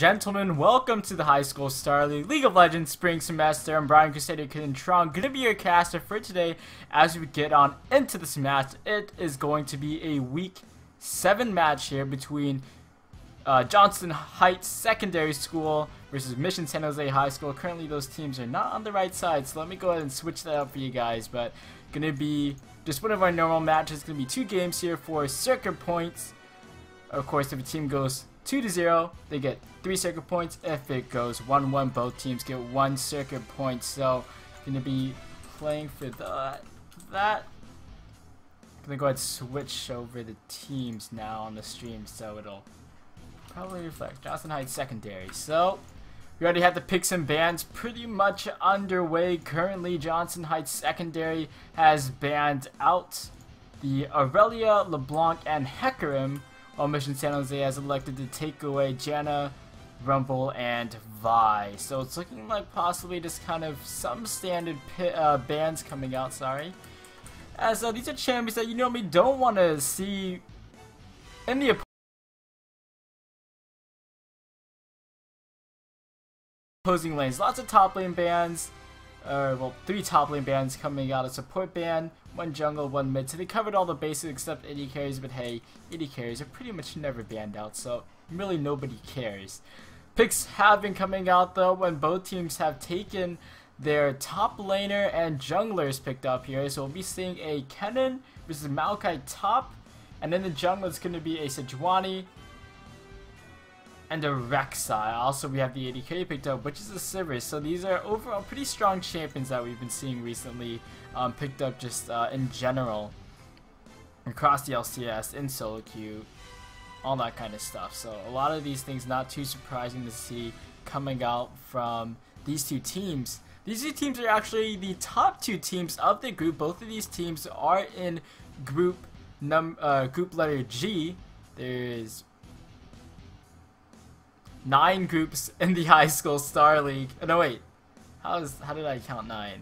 gentlemen, welcome to the High School Star League of Legends Spring Semester. I'm Brian Crusader Tron, going to be your caster for today as we get on into this match. It is going to be a Week 7 match here between Johnston Heights Secondary School versus Mission San Jose High School. Currently those teams are not on the right side, so let me go ahead and switch that up for you guys. But going to be just one of our normal matches. Going to be 2 games here for circuit points. Of course, if a team goes 2-0, they get 3 circuit points. If it goes 1-1, both teams get 1 circuit point. So, gonna be playing for that. Gonna go ahead and switch over the teams now on the stream, so it'll probably reflect Johnston Heights Secondary. So, we already have the picks and bans pretty much underway. Currently, Johnston Heights Secondary has banned out the Aurelia, LeBlanc, and Hecarim, while Mission San Jose has elected to take away Janna, Rumble, and Vi. So it's looking like possibly just kind of some standard bans coming out, as these are champions that you normally don't want to see in the opposing lanes. Lots of top lane bans. Well, 3 top lane bans coming out, a support ban, 1 jungle, 1 mid. So they covered all the basics except AD carries, but hey, AD carries are pretty much never banned out, so really nobody cares. Picks have been coming out though when both teams have taken their top laner and junglers picked up here. So we'll be seeing a Kennen versus Maokai top, and then the jungle is going to be a Sejuani and a Rek'Sai. Also, we have the AD carry picked up, which is a Sivir. So these are overall pretty strong champions that we've been seeing recently, picked up just in general across the LCS, in solo queue, all that kind of stuff. So a lot of these things not too surprising to see coming out from these 2 teams. These 2 teams are actually the top 2 teams of the group. Both of these teams are in group letter G. There's 9 groups in the High School Star League. Oh, no, wait. How did I count 9?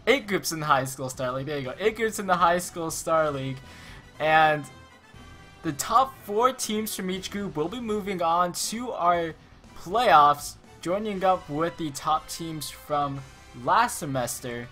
Eight groups in the High School Star League. There you go. 8 groups in the High School Star League. And the top 4 teams from each group will be moving on to our playoffs, joining up with the top teams from last semester,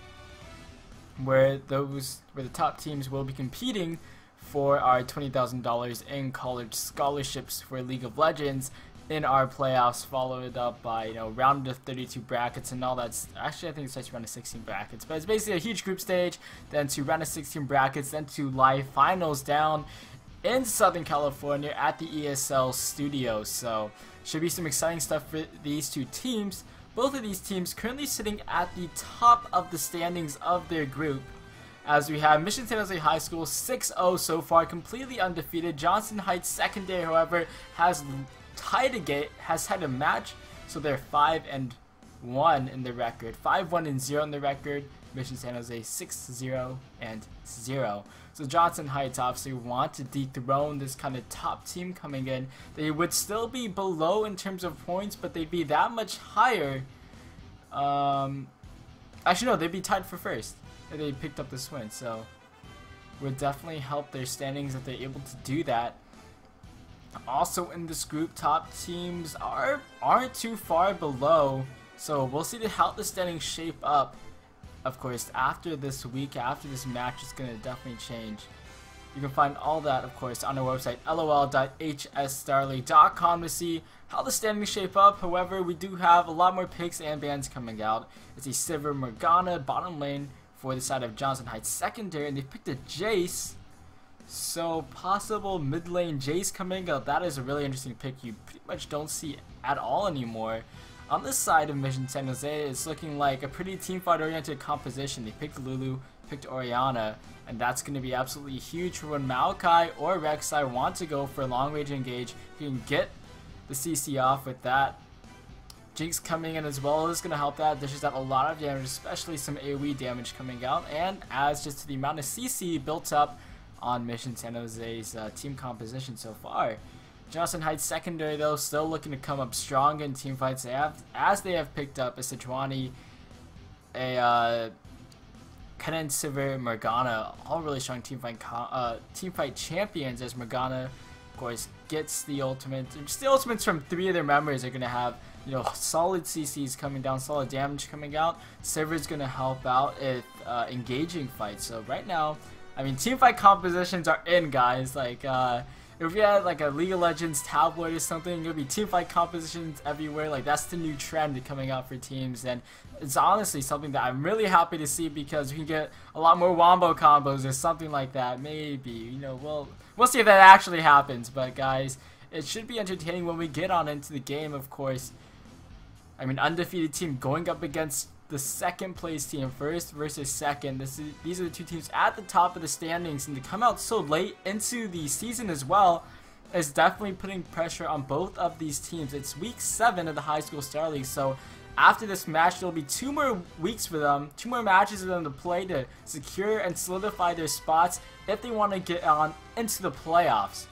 where the top teams will be competing for our $20,000 in college scholarships for League of Legends in our playoffs, followed up by round of 32 brackets and all that. Actually, I think it starts round of 16 brackets, but it's basically a huge group stage, then to round of 16 brackets, then to live finals down in Southern California at the HSL studios. So should be some exciting stuff for these 2 teams. Both of these teams currently sitting at the top of the standings of their group, as we have Mission San Jose High School 6-0 so far, completely undefeated. Johnston Heights Secondary, however, has tied a match, so they're 5-1 in the record. 5-1-0 in the record. Mission San Jose 6-0-0. So Johnston Heights obviously want to dethrone this kind of top team coming in. They would still be below in terms of points, but they'd be that much higher. Actually, no, they'd be tied for first. They picked up this win, so would definitely help their standings if they're able to do that. Also in this group, top teams aren't too far below, so we'll see how the standings shape up. Of course, after this week, after this match, it's gonna definitely change. You can find all that, of course, on our website, lol.hsstarleague.com, to see how the standings shape up. However, we do have a lot more picks and bans coming out. It's a Sivir Morgana bottom lane for the side of Johnston Heights Secondary, and they picked a Jace. So possible mid lane Jace coming out. That is a really interesting pick. You pretty much don't see at all anymore. On this side of Mission San Jose, it's looking like a pretty team fight oriented composition. They picked Lulu, picked Orianna, and that's going to be absolutely huge for when Maokai or Rek'Sai want to go for a long range engage. You can get the CC off with that. Jinx coming in as well is going to help that. Dishes out a lot of damage, especially some AoE damage coming out, and adds just to the amount of CC built up on Mission San Jose's team composition so far. Johnston Heights Secondary, though, still looking to come up strong in team fights. They have picked up a Sejuani, a Kennen, Sivir, Morgana, all really strong team fight champions, as Morgana, of course, gets the ultimate. Just the ultimates from 3 of their members are going to have, you know, solid CCs coming down, solid damage coming out. Sivir's going to help out with engaging fights. So right now, I mean, team fight compositions are in, guys. Like, if we had like a League of Legends tabloid or something, it would be teamfight compositions everywhere. Like, that's the new trend coming out for teams, and it's honestly something that I'm really happy to see, because we can get a lot more wombo combos or something like that. Maybe, you know, we'll see if that actually happens. But guys, it should be entertaining when we get on into the game. Of course, I mean, undefeated team going up against the second place team, first versus second. These are the 2 teams at the top of the standings, and to come out so late into the season as well is definitely putting pressure on both of these teams. It's week 7 of the High School Star League, so after this match there'll be 2 more weeks for them, 2 more matches for them to play to secure and solidify their spots if they want to get on into the playoffs.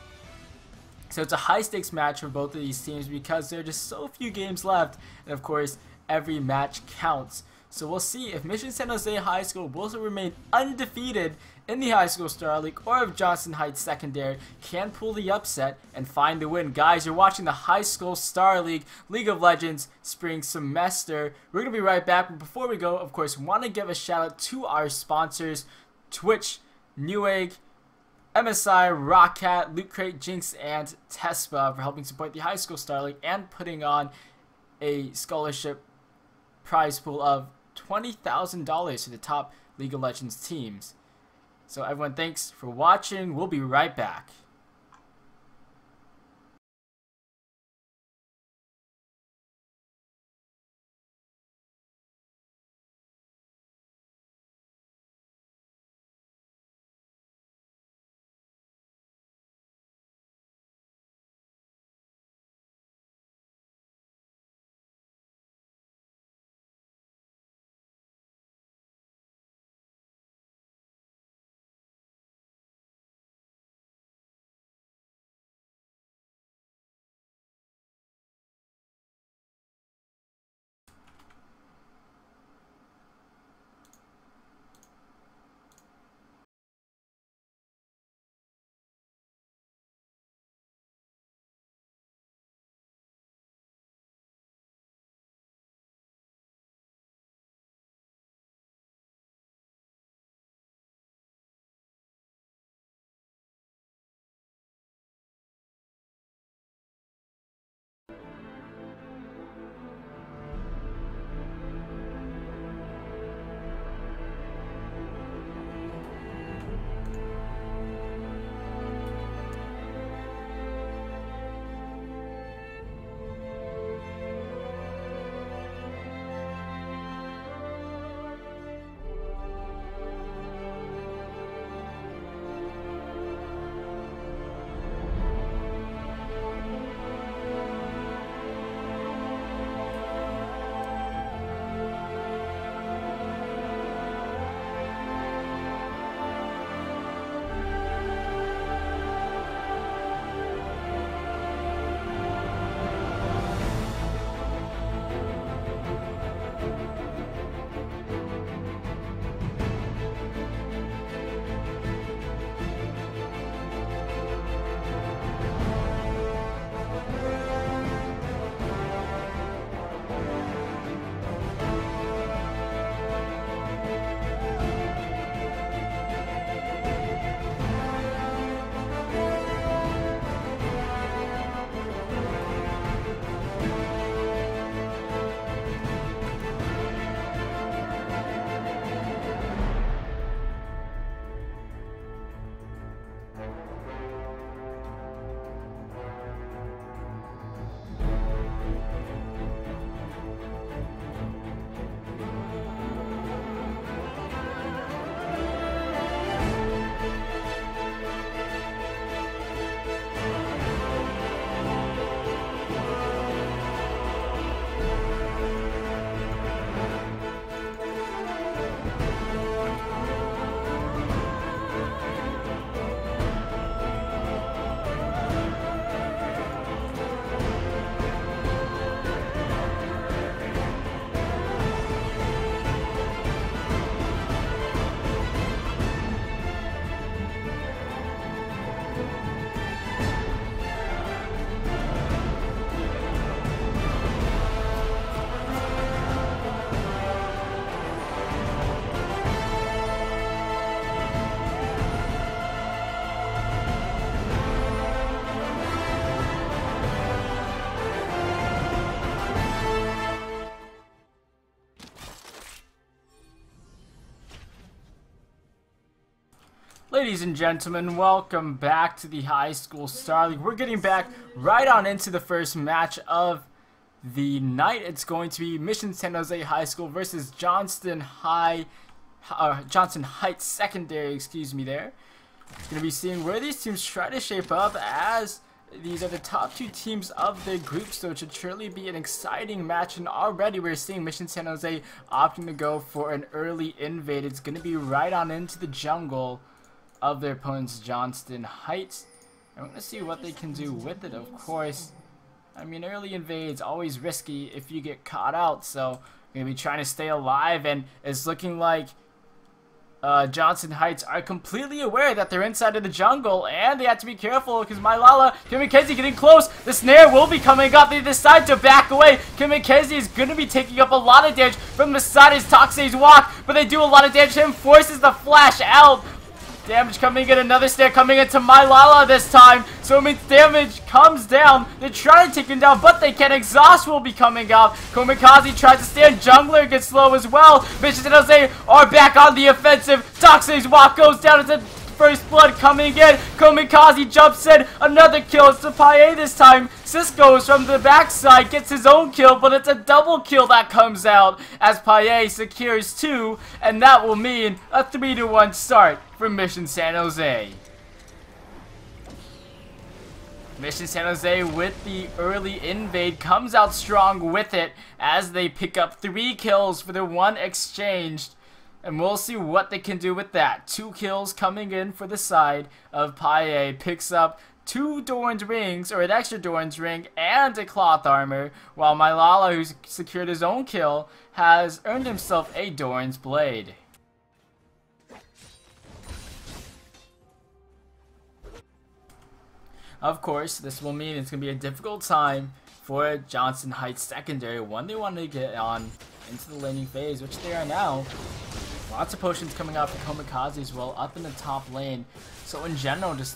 So it's a high stakes match for both of these teams, because there are just so few games left, and of course every match counts. So we'll see if Mission San Jose High School will remain undefeated in the High School Star League, or if Johnston Heights Secondary can pull the upset and find the win. Guys, you're watching the High School Star League, League of Legends Spring Semester. We're going to be right back, but before we go, of course, want to give a shout out to our sponsors, Twitch, Newegg, MSI, Rockcat, Loot Crate, Jinx, and Tespa, for helping support the High School Star League and putting on a scholarship prize pool of $20,000 to the top League of Legends teams. So everyone, thanks for watching. We'll be right back. Ladies and gentlemen, welcome back to the High School Star League. We're getting back right on into the first match of the night. It's going to be Mission San Jose High School versus Johnston Heights Secondary, excuse me there. Going to be seeing where these teams try to shape up, as these are the top two teams of their group, so it should surely be an exciting match. And already we're seeing Mission San Jose opting to go for an early invade. It's going to be right on into the jungle of their opponents, Johnston Heights. And we're going to see what they can do with it, of course. I mean, early invade's always risky if you get caught out, so we're going to be trying to stay alive, and it's looking like Johnston Heights are completely aware that they're inside of the jungle, and they have to be careful because Mylala, Kimikaze getting close. The snare will be coming up. They decide to back away. Kimikaze is going to be taking up a lot of damage from the side of Toxey's walk, but they do a lot of damage to him, forces the flash out. Damage coming in, another snare coming into Mylala this time. So it means damage comes down. They try to take him down, but they can't. Exhaust will be coming out. Komikaze tries to stand. Jungler gets slow as well. Mission San Jose are back on the offensive. Toxey's walk goes down into first blood coming in. Komikaze jumps in. Another kill. It's to Paye this time. Cisco's from the backside gets his own kill, but it's a double kill that comes out as Paye secures 2, and that will mean a 3-1 start for Mission San Jose. Mission San Jose with the early invade comes out strong with it as they pick up 3 kills for the 1 exchanged. And we'll see what they can do with that. 2 kills coming in for the side of Paye. Picks up 2 Doran's rings, or an extra Doran's ring, and a cloth armor, while Mylala, who's secured his own kill, has earned himself a Doran's blade. Of course, this will mean it's going to be a difficult time for Johnston Heights Secondary when they want to get on into the laning phase, which they are now. Lots of potions coming out from Komikaze as well up in the top lane. So in general, just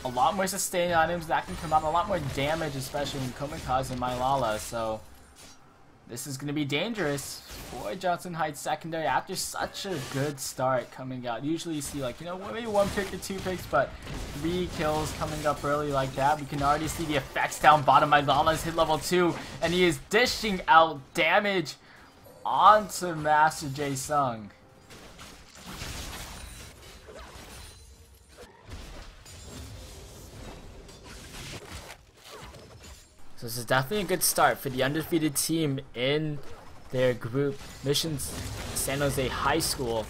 a lot more sustain items that can come out, a lot more damage, especially in Komikaze and Mylala. So this is going to be dangerous for Johnston Heights Secondary after such a good start coming out. Usually you see, like, you know, maybe 1 pick or 2 picks, but 3 kills coming up early like that. We can already see the effects down bottom. Mylala's hit level 2, and he is dishing out damage onto Master Jae-sung. So this is definitely a good start for the undefeated team in their group, Mission San Jose High School.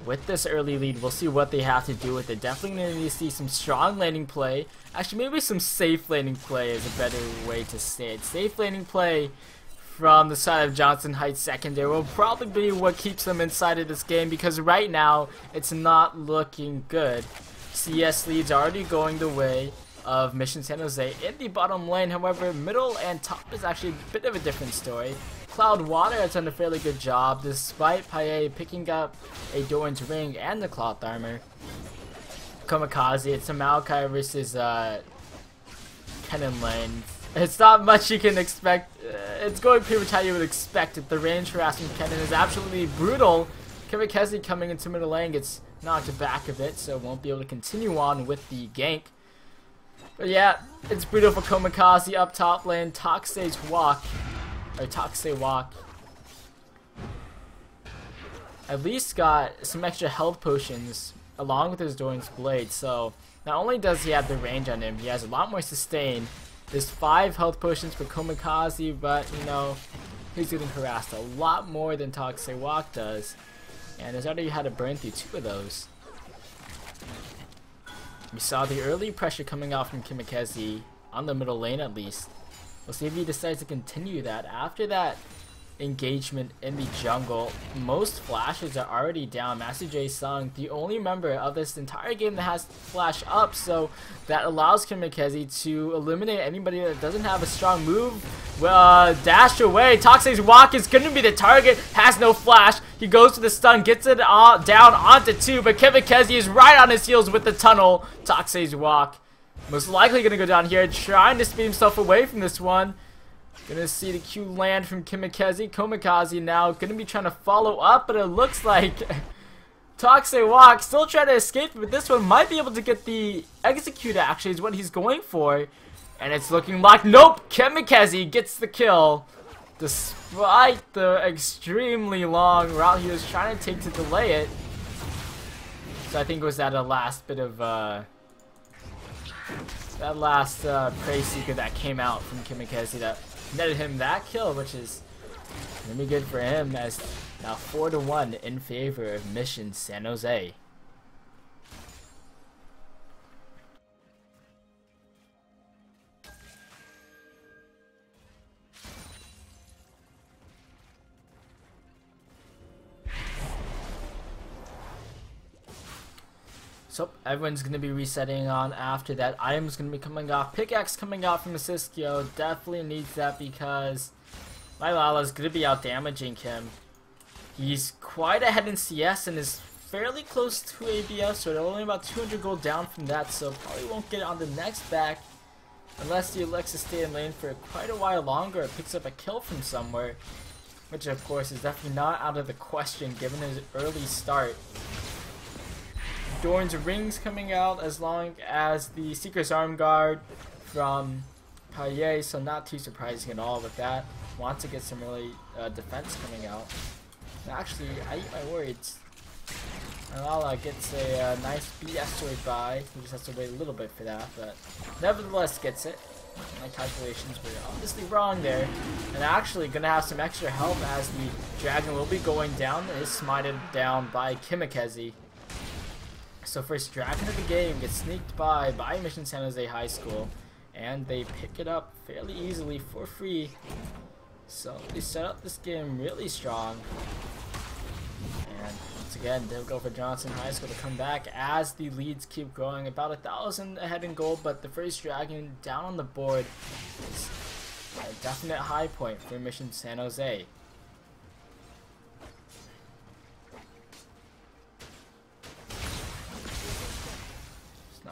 With this early lead, we'll see what they have to do with it. Definitely going to need to see some strong laning play. Actually, maybe some safe laning play is a better way to say it. Safe laning play from the side of Johnston Heights Secondary will probably be what keeps them inside of this game, because right now, it's not looking good. CS lead's already going the way of Mission San Jose in the bottom lane. However, middle and top is actually a bit of a different story. Cloud Water has done a fairly good job despite Paye picking up a Doran's ring and the cloth armor. Komikaze, it's a Maokai versus Kennen lane. It's not much you can expect. It's going pretty much how you would expect it. The range harassment Kennen is absolutely brutal. Kimikaze coming into middle lane gets knocked back a bit, so won't be able to continue on with the gank. But yeah, it's brutal for Komikaze up top lane. Toxey walk, at least got some extra health potions along with his Doran's blade. So not only does he have the range on him, he has a lot more sustain. There's 5 health potions for Komikaze, but you know, he's getting harassed a lot more than Toxey walk does, and has already had to burn through 2 of those. We saw the early pressure coming out from Kimikaze on the middle lane at least. We'll see if he decides to continue that. After that engagement in the jungle, most flashes are already down. Master Jae-sung, the only member of this entire game that has flash up, so that allows Kimikaze to eliminate anybody that doesn't have a strong move. Dash away. Toxey's walk is going to be the target. Has no flash. He goes to the stun, gets it down onto 2, but Kimikaze is right on his heels with the tunnel. Toxey's walk most likely going to go down here, trying to speed himself away from this one. Gonna see the Q land from Kimikaze. Komikaze now gonna be trying to follow up, but it looks like Toxic Walk still trying to escape, but this one might be able to get the execute actually is what he's going for. And it's looking like, nope, Kamikaze gets the kill. Despite the extremely long route he was trying to take to delay it. So I think it was that last bit of, that last prey seeker that came out from Kamikaze that netted him that kill, which is gonna be good for him as now 4-1 in favor of Mission San Jose. So everyone's going to be resetting on after that. Item's going to be coming off. Pickaxe coming out from Asiskio. Definitely needs that because my Lala's going to be out damaging him. He's quite ahead in CS and is fairly close to ABS, so they're only about 200 gold down from that, so probably won't get it on the next back unless the Alexis stay in lane for quite a while longer or picks up a kill from somewhere, which of course is definitely not out of the question given his early start. Dorn's rings coming out as long as the Seeker's Arm Guard from Paye, so not too surprising at all with that. Want to get some really defense coming out. Actually, I eat my words. Lala gets a nice BS sword buy. He just has to wait a little bit for that, but nevertheless gets it. My calculations were obviously wrong there. And actually gonna have some extra help as the dragon will be going down. It is smited down by Kamikaze. So first dragon of the game gets sneaked by Mission San Jose High School, and they pick it up fairly easily for free. So they set up this game really strong. And once again, they'll go for Johnston High School to come back as the leads keep growing. About 1,000 ahead in gold, but the first dragon down on the board is a definite high point for Mission San Jose.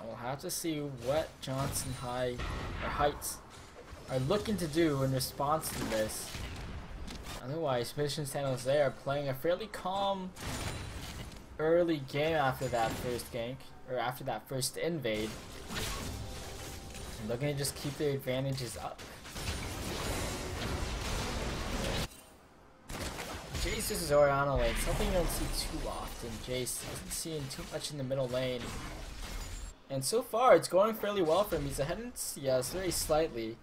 We'll have to see what Johnston High or Heights are looking to do in response to this. Otherwise, Mission San Jose are playing a fairly calm early game after that first gank, or after that first invade. And looking to just keep their advantages up. Jace uses Oriana lane, something you don't see too often. Jace isn't seeing too much in the middle lane. And so far, it's going fairly well for him. He's ahead in CS very slightly.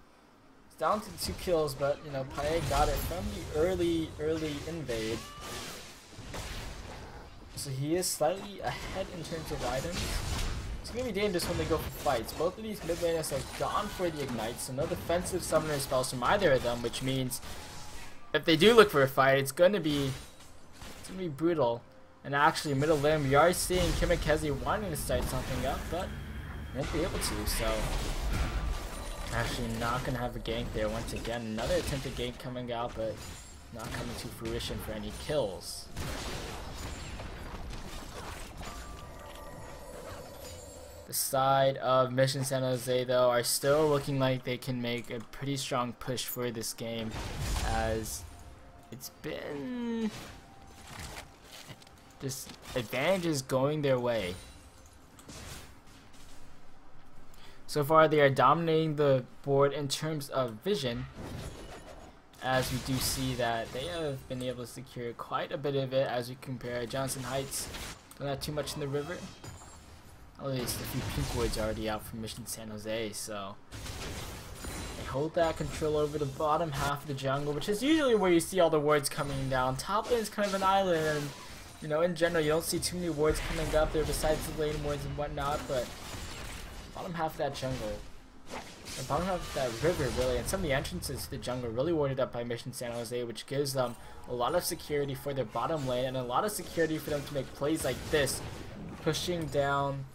He's down to 2 kills, but, you know, Paye got it from the early invade. So he is slightly ahead in terms of items. It's going to be dangerous when they go for fights. Both of these mid laners have gone for the Ignite, so no defensive summoner spells from either of them, which means if they do look for a fight, it's going to be brutal. And actually, middle lane, we are seeing Kamikaze wanting to start something up, but won't be able to, so actually not going to have a gank there once again. Another attempted gank coming out, but not coming to fruition for any kills. The side of Mission San Jose, though, are still looking like they can make a pretty strong push for this game, as it's been just advantages going their way. So far they are dominating the board in terms of vision, as we do see that they have been able to secure quite a bit of it as we compare Johnston Heights. Not too much in the river. At least a few pink wards already out from Mission San Jose, so they hold that control over the bottom half of the jungle, which is usually where you see all the wards coming down. Top lane is kind of an island, and you know, in general, you don't see too many wards coming up there besides the lane wards and whatnot, but bottom half of that jungle, the bottom half of that river really, and some of the entrances to the jungle really warded up by Mission San Jose, which gives them a lot of security for their bottom lane and a lot of security for them to make plays like this. Pushing down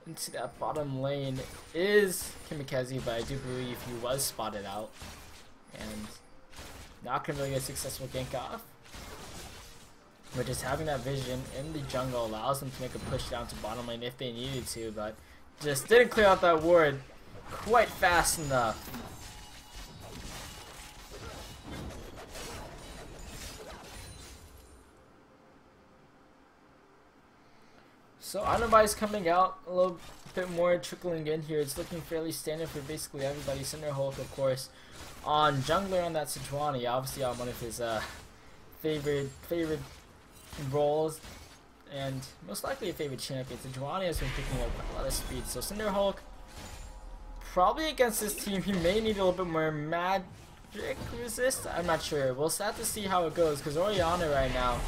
into that bottom lane is Kamikaze, but I do believe he was spotted out and not going to really get a successful gank off. But just having that vision in the jungle allows them to make a push down to bottom lane if they needed to, but just didn't clear out that ward quite fast enough. So Anabai coming out a little bit more trickling in here. It's looking fairly standard for basically everybody. Cinder Hulk, of course, on jungler on that Sejuani, obviously on one of his favorite roles, and most likely a favorite champion. Sejuani has been picking up a lot of speed. So Cinder Hulk, probably against this team, he may need a little bit more magic resist. I'm not sure. We'll have to see how it goes, because Orianna right now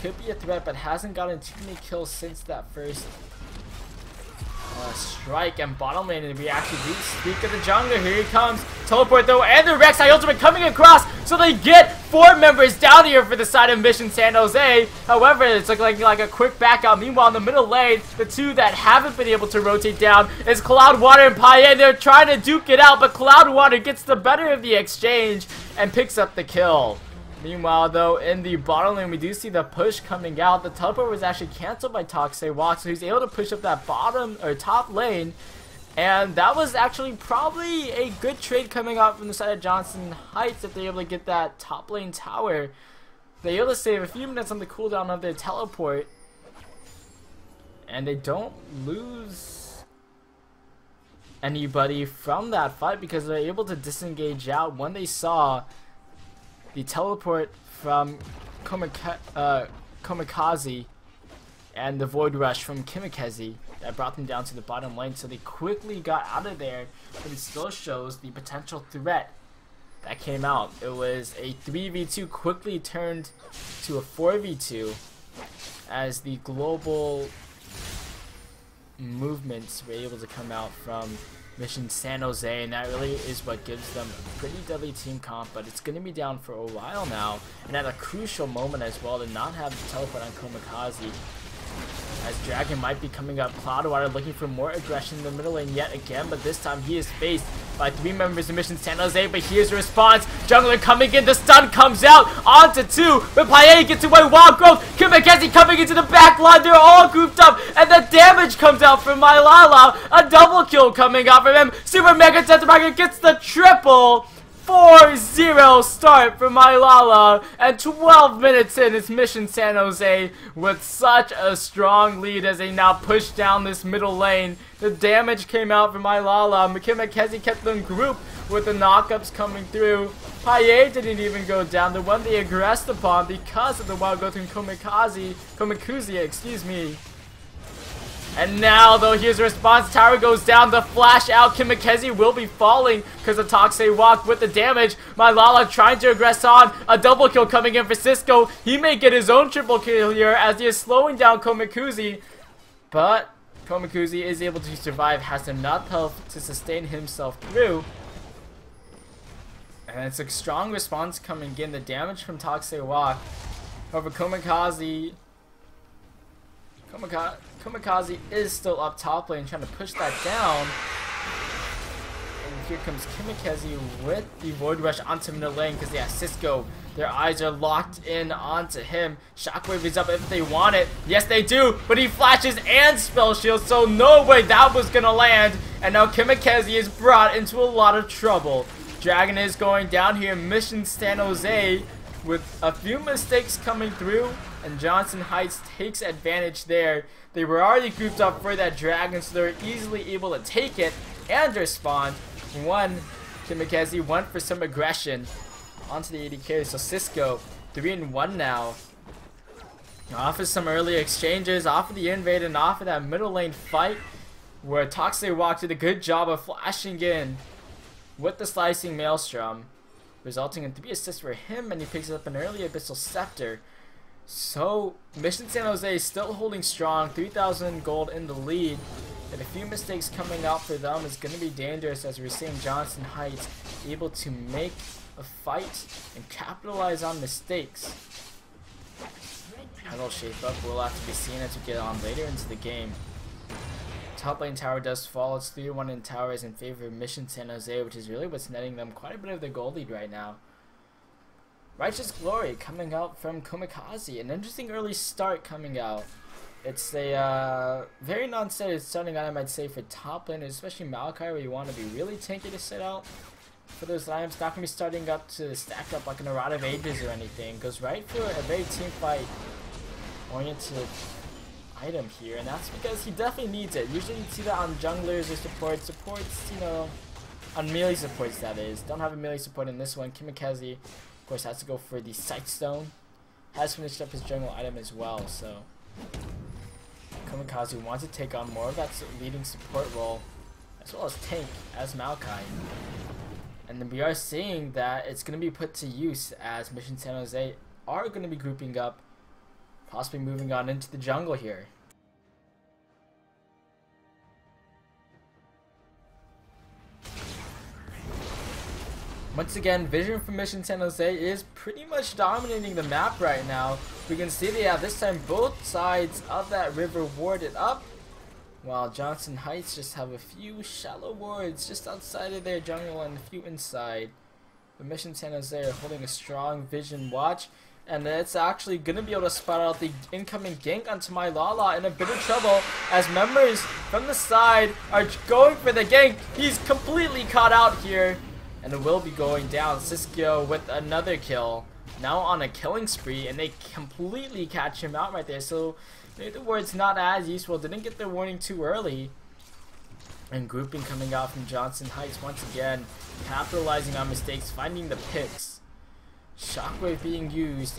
could be a threat, but hasn't gotten too many kills since that first strike. And bottom lane, and we actually do speak of the jungler. Here he comes. Teleport though, and the Rek'Sai ultimate coming across, so they get 4 members down here for the side of Mission San Jose. However, it's looking like a quick back out. Meanwhile, in the middle lane, the two that haven't been able to rotate down is Cloudwater and Paye. They're trying to duke it out, but Cloudwater gets the better of the exchange and picks up the kill. Meanwhile, though, in the bottom lane, we do see the push coming out. The teleport was actually canceled by Toxic, so he's able to push up that bottom or top lane. And that was actually probably a good trade coming out from the side of Johnston Heights if they're able to get that top lane tower. They're able to save a few minutes on the cooldown of their teleport. And they don't lose anybody from that fight because they're able to disengage out when they saw the teleport from Komikaze and the Void Rush from Kimikaze that brought them down to the bottom lane, so they quickly got out of there. But it still shows the potential threat that came out. It was a 3v2 quickly turned to a 4v2 as the global movements were able to come out from Mission San Jose, and that really is what gives them a pretty deadly team comp. But it's going to be down for a while now, and at a crucial moment as well to not have the teleport on Komikaze, as Dragon might be coming up. Cloudwater looking for more aggression in the middle lane yet again, but this time he is faced by 3 members of Mission San Jose. But here's the response. Jungler coming in, the stun comes out onto 2, but Paye gets away. Wild Growth, Kimikaze coming into the back line. They're all grouped up, and the damage comes out from Mylala. A double kill coming out from him. Super Mega Tetramaga gets the triple. 4-0 start for Mylala, and 12 minutes in, it's Mission San Jose with such a strong lead as they now push down this middle lane. The damage came out from Mylala. Kimikaze kept them grouped with the knockups coming through. Paye didn't even go down, the one they aggressed upon because of the Wild Growth and Komikaze, excuse me. And now, though, here's a response. Tower goes down. The flash out. Kimikaze will be falling because of Toxic Walk with the damage. Mylala trying to aggress on. A double kill coming in for Cisco. He may get his own triple kill here as he is slowing down Komikaze. But Komikaze is able to survive. Has enough health to sustain himself through. And it's a strong response coming in. The damage from Toxic Walk. However, Komikaze is still up top lane trying to push that down. And here comes Kimikaze with the Void Rush onto middle lane because they have Cisco. Their eyes are locked in onto him. Shockwave is up if they want it. Yes, they do, but he flashes and spell shields, so no way that was gonna land. And now Kimikaze is brought into a lot of trouble. Dragon is going down here. Mission San Jose with a few mistakes coming through, and Johnston Heights takes advantage there. They were already grouped up for that Dragon, so they were easily able to take it and respond. Kimikaze went for some aggression onto the AD carry, so Cisco 3-1 now. Off of some early exchanges, off of the invade, and off of that middle lane fight where Toxic Walk did a good job of flashing in with the Slicing Maelstrom, resulting in 3 assists for him, and he picks up an early Abyssal Scepter. So Mission San Jose is still holding strong, 3,000 gold in the lead, and a few mistakes coming out for them is going to be dangerous as we're seeing Johnston Heights able to make a fight and capitalize on mistakes. How they'll shape up will have to be seen as we get on later into the game. Top lane tower does fall. It's 3-1 in towers in favor of Mission San Jose, which is really what's netting them quite a bit of their gold lead right now. Righteous Glory coming out from Komikaze. An interesting early start coming out. It's a very non-standard starting item, I'd say, for top laners, especially Maokai, where you want to be really tanky to sit out. For those items, not going to be starting up to stack up like an Errata of Ages or anything. Goes right for a very team fight oriented item here, and that's because he definitely needs it. Usually you'd see that on junglers or supports. Supports, you know, on melee supports that is. Don't have a melee support in this one. Kamikaze, of course, has to go for the Sightstone. Has finished up his jungle item as well, so Kamikaze wants to take on more of that leading support role, as well as tank, as Maokai. And then we are seeing that it's going to be put to use as Mission San Jose are going to be grouping up, possibly moving on into the jungle here. Once again, vision from Mission San Jose is pretty much dominating the map right now. We can see they have this time both sides of that river warded up, while Johnston Heights just have a few shallow wards just outside of their jungle and a few inside. But Mission San Jose are holding a strong vision watch, and it's actually going to be able to spot out the incoming gank onto my Lala in a bit of trouble as members from the side are going for the gank. He's completely caught out here. And it will be going down. Siskio with another kill. Now on a killing spree, and they completely catch him out right there. So maybe the word's not as useful. Didn't get the warning too early. And grouping coming out from Johnston Heights once again. Capitalizing on mistakes, finding the picks. Shockwave being used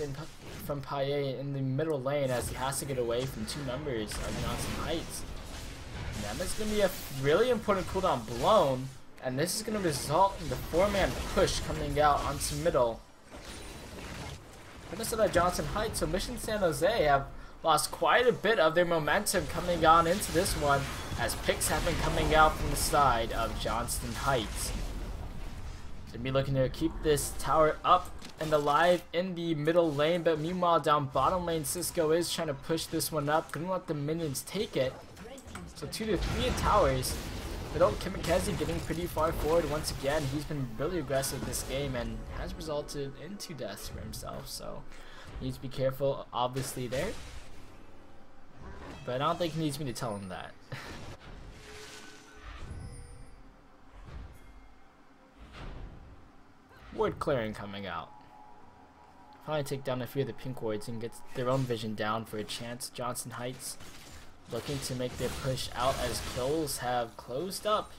from Paye in the middle lane as he has to get away from two members of Johnston Heights. And that's going to be a really important cooldown blown. And this is going to result in the 4-man push coming out onto middle. Goodness of Johnston Heights, so Mission San Jose have lost quite a bit of their momentum coming on into this one, as picks have been coming out from the side of Johnston Heights. They'll be looking to keep this tower up and alive in the middle lane, but meanwhile down bottom lane, Cisco is trying to push this one up. Gonna let the minions take it. So 2 to 3 towers. But Kamikaze getting pretty far forward once again. He's been really aggressive this game and has resulted in 2 deaths for himself, so he needs to be careful obviously there. But I don't think he needs me to tell him that. Ward clearing coming out. Finally take down a few of the pink wards and get their own vision down for a chance. Johnston Heights looking to make their push out as kills have closed up,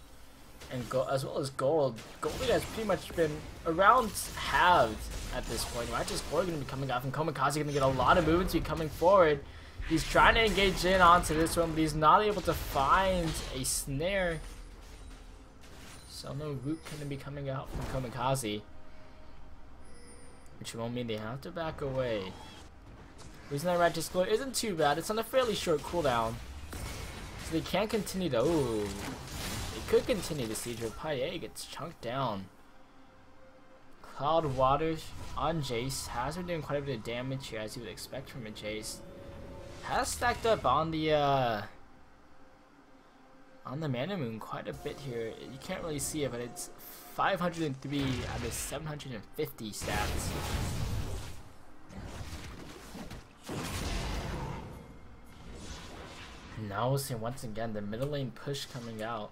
and as well as gold. Gold has pretty much been around halved at this point. Righteous Core going to be coming out, and Kamikaze going to get a lot of movement to be coming forward. He's trying to engage in onto this one, but he's not able to find a snare. So no root going to be coming out from Kamikaze, which will mean they have to back away. Reason that Righteous Glory isn't too bad. It's on a fairly short cooldown, so they can't continue to. Ooh, they could continue the siege, but Paye gets chunked down. Cloud Water on Jace has been doing quite a bit of damage here, as you would expect from a Jace. Has stacked up on the Mana Moon quite a bit here. You can't really see it, but it's 503 out of 750 stats. Now we'll see once again the middle lane push coming out.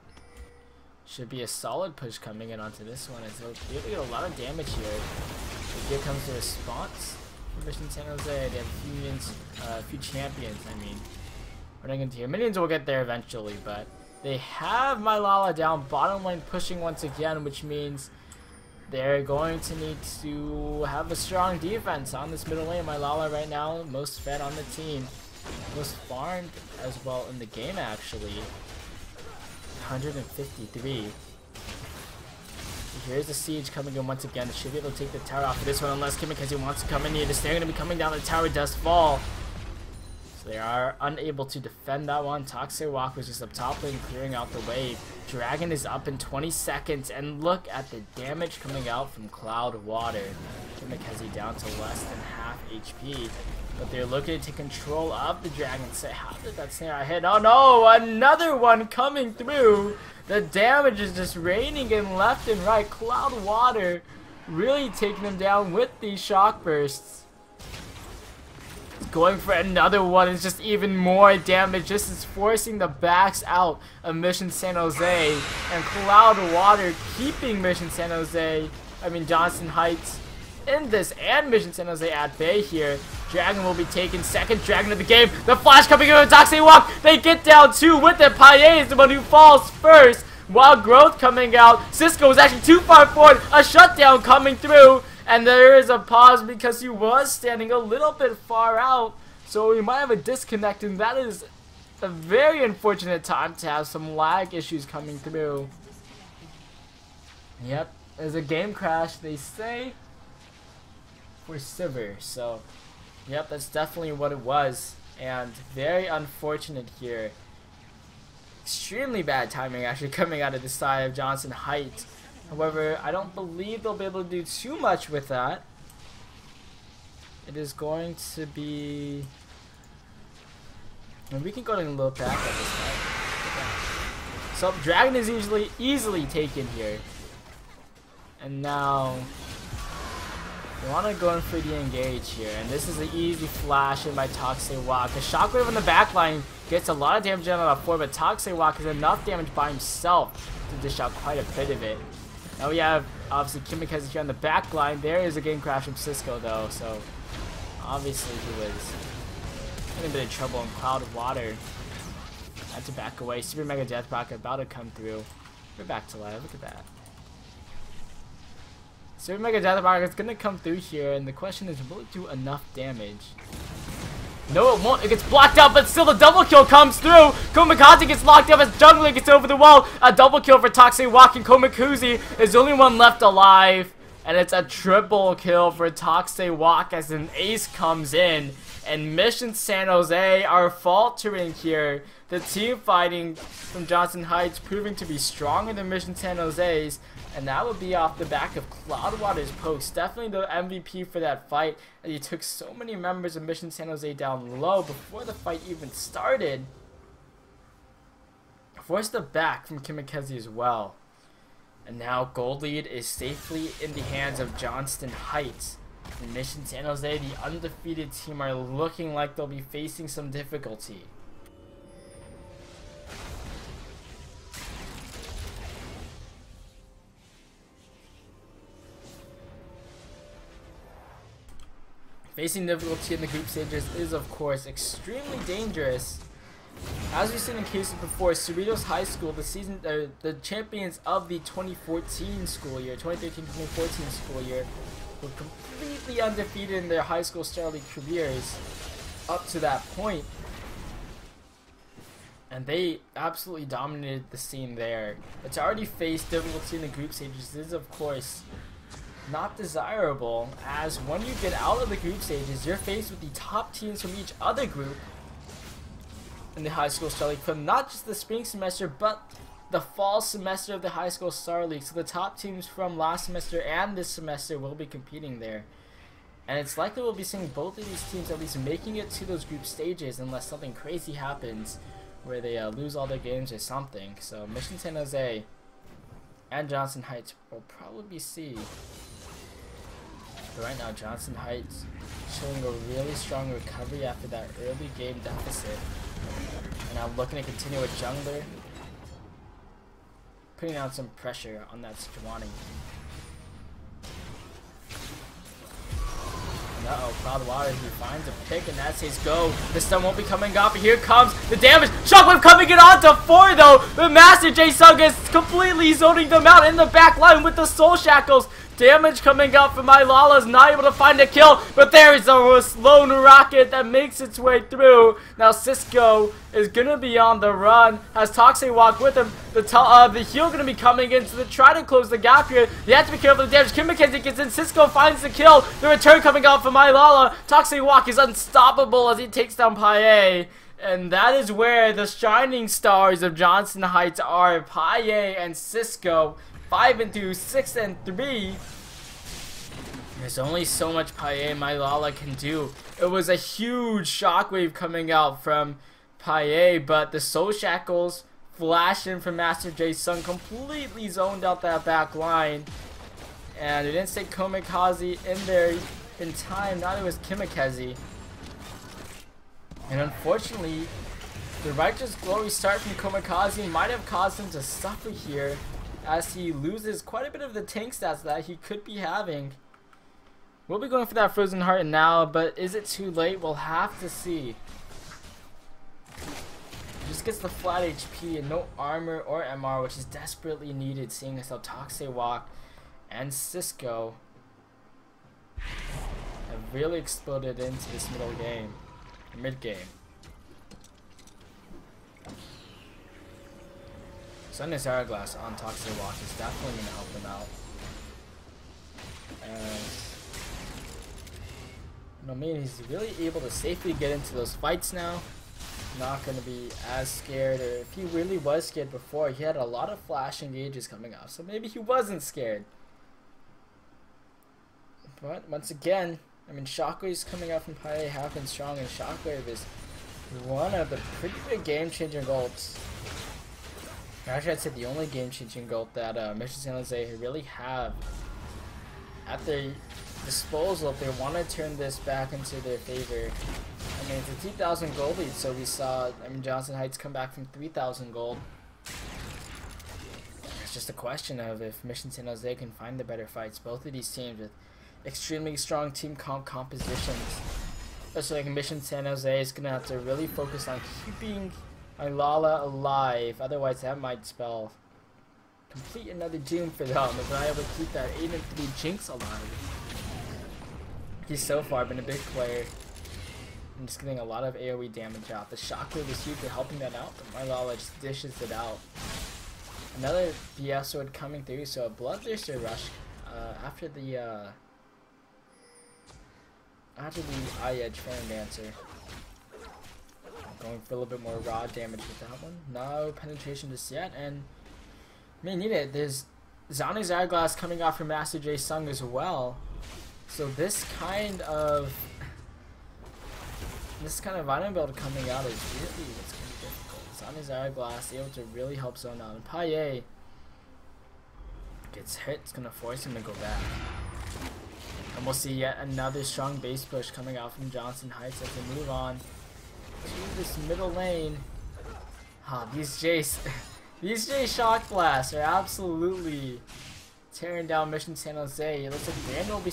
Should be a solid push coming in onto this one, as they'll be able to get a lot of damage here. But here comes the response from Mission San Jose. They have a few minions, a few champions. I mean, we're not going to hear minions will get there eventually, but they have my Lala down bottom lane pushing once again, which means they're going to need to have a strong defense on this middle lane. My Lala right now most fed on the team. Most farmed as well in the game actually. 153. Here's the siege coming in once again. They should be able to take the tower off of this one unless Kamikaze wants to come in here. They're going to be coming down. The tower does fall. So they are unable to defend that one. Toxic Walk was just up top lane clearing out the wave. Dragon is up in 20 seconds, and look at the damage coming out from Cloud Water. Kamikaze down to less than half HP. But they're looking to take control of the Dragon. Say, how did that snare hit? Oh no, another one coming through. The damage is just raining in left and right. Cloud Water really taking them down with these shock bursts. Going for another one is just even more damage. This is forcing the backs out of Mission San Jose. And Cloud Water keeping Mission San Jose, Johnston Heights in this, and Mission San Jose at bay here. Dragon will be taken. Second Dragon of the game. The flash coming in with Toxic Walk. They get down 2 with it. Paye is the one who falls first. Wild Growth coming out. Cisco was actually too far forward. A shutdown coming through. And there is a pause because he was standing a little bit far out. So we might have a disconnect, and that is a very unfortunate time to have some lag issues coming through. Yep, there's a game crash, they say, for Sivir. So, yep, that's definitely what it was. And very unfortunate here. Extremely bad timing actually coming out of the side of Johnston Heights. However, I don't believe they'll be able to do too much with that. It is going to be... And we can go ahead and look back at this fight. So Dragon is usually easily taken here. And now we want to go in for the engage here. And this is an easy flash in by Toxic Walk. The Shockwave on the backline gets a lot of damage on that 4, but Toxic Walk is enough damage by himself to dish out quite a bit of it. Now we have obviously Kimikaze here on the backline. There is a game crash from Cisco though, so obviously he was in a bit of trouble in Cloud of Water. Had to back away. Super Mega Death Rocket about to come through. We're back to life. Look at that. Super Mega Death Rocket is gonna come through here, and the question is, will it do enough damage? No, it won't. It gets blocked out, but still the double kill comes through. Komikaze gets locked up as Jungler gets over the wall. A double kill for Toxic Walk, and Komikaze is the only one left alive. And it's a triple kill for Toxic Walk as an ace comes in. And Mission San Jose are faltering here. The team fighting from Johnston Heights proving to be stronger than Mission San Jose's. And that would be off the back of Cloudwater's post. Definitely the MVP for that fight. And he took so many members of Mission San Jose down low before the fight even started. Forced a back from Kimikaze as well. And now gold lead is safely in the hands of Johnston Heights. And Mission San Jose, the undefeated team, are looking like they'll be facing some difficulty. Facing difficulty in the group stages is, of course, extremely dangerous. As we've seen in cases before, Cerritos High School, the champions of the 2014 school year, 2013-2014 school year, were completely undefeated in their high school Star League careers up to that point. And they absolutely dominated the scene there. But to already face difficulty in the group stages is, of course, not desirable, as when you get out of the group stages, you're faced with the top teams from each other group in the High School Star League from not just the spring semester, but the fall semester of the High School Star League. So the top teams from last semester and this semester will be competing there. And it's likely we'll be seeing both of these teams at least making it to those group stages unless something crazy happens where they lose all their games or something. So Mission San Jose and Johnston Heights will probably see. But right now, Johnston Heights showing a really strong recovery after that early game deficit. And now looking to continue with Jungler, putting out some pressure on that Sejuani. Uh-oh, Cloudwater, he finds a pick, and that says go. The stun won't be coming up, but here comes the damage. Shockwave coming in onto 4, though. The Master J-Sung is completely zoning them out in the back line with the Soul Shackles. Damage coming up from Lala's not able to find a kill, but there is a lone rocket that makes its way through. Now Cisco is gonna be on the run, has Toxic Walk with him. The heal gonna be coming in, so they try to close the gap here. You have to be careful of the damage. Kimikaze gets in, Cisco finds the kill. The return coming out from Lala. Toxic Walk is unstoppable as he takes down Paye. And that is where the shining stars of Johnston Heights are, Paye and Cisco. 5-2, 6-3. There's only so much Paye Lala can do. It was a huge shockwave coming out from Paye, but the Soul Shackles flashed in from Master J-Sung, completely zoned out that back line. And it didn't stay Komikaze in there in time, neither was Kimikaze. And unfortunately, the Righteous Glory start from Komikaze might have caused him to suffer here, as he loses quite a bit of the tank stats that he could be having. We'll be going for that Frozen Heart now, but is it too late? We'll have to see. Just gets the flat HP and no armor or MR, which is desperately needed, seeing as how Toxawok and Cisco have really exploded into this mid game. Sending Zaraglass on Toxawok is definitely going to help him out. And he's really able to safely get into those fights now. Not going to be as scared, or if he really was scared before, he had a lot of flash engages coming off, so maybe he wasn't scared. But once again, I mean, Shockwaves coming out from Paye have been strong, and Shockwave is one of the pretty big game-changing ults. Actually, I'd say the only game-changing ult that Mission San Jose really have at their disposal if they want to turn this back into their favor. I mean, it's a 2,000 gold lead, so we saw, Johnston Heights come back from 3,000 gold. It's just a question of if Mission San Jose can find the better fights. Both of these teams with extremely strong team compositions. Especially like Mission San Jose is going to have to really focus on keeping Lala alive. Otherwise, that might spell complete another doom for them if they're able to keep that 8-3 Jinx alive. He's so far been a big player. I'm just getting a lot of AoE damage out. The Shockwave is huge for helping that out, but Marlala just dishes it out. Another BS sword coming through, so a Bloodthirster rush after the Eye Edge Fan Dancer. Going for a little bit more raw damage with that one. No penetration just yet, and may need it. There's Zani Zaraglass coming off from Master J Sung as well. So this kind of item build coming out is really what's going to be difficult. Zani Zaraglass able to really help zone out, and Paye gets hit. It's going to force him to go back. And we'll see yet another strong base push coming out from Johnston Heights as they move on to this middle lane. These J Shock Blasts are absolutely tearing down Mission San Jose. It looks like Dragon will be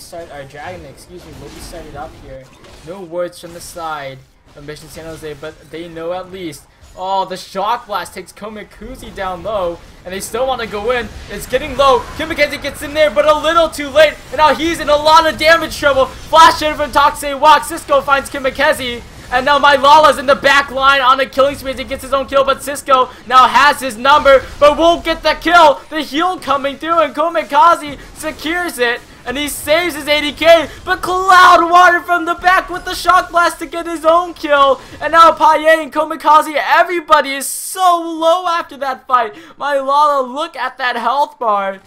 started up here. No words from the side of Mission San Jose, but they know at least. Oh, the Shock Blast takes Komikuzi down low, and they still want to go in. It's getting low. Kimikaze gets in there, but a little too late, and now he's in a lot of damage trouble. Flash in from Toxawok. Cisco finds Kimikaze. And now my Lala's in the back line on a killing spree as he gets his own kill, but Cisco now has his number, but won't get the kill. The heal coming through, and Komikaze secures it, and he saves his 80k, but Cloud Water from the back with the Shock Blast to get his own kill. And now Paye and Komikaze, everybody is so low after that fight. My Lala, look at that health bar.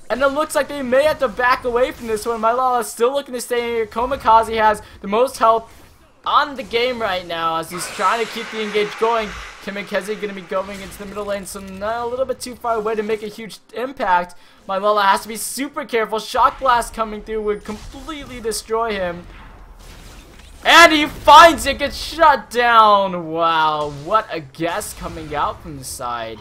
And it looks like they may have to back away from this one. My Lala is still looking to stay here. Komikaze has the most health on the game right now as he's trying to keep the engage going. Kimikaze going to be going into the middle lane, so not a little bit too far away to make a huge impact. My Lala has to be super careful. Shock Blast coming through would completely destroy him. And he finds it, gets shut down. Wow, what a guess coming out from the side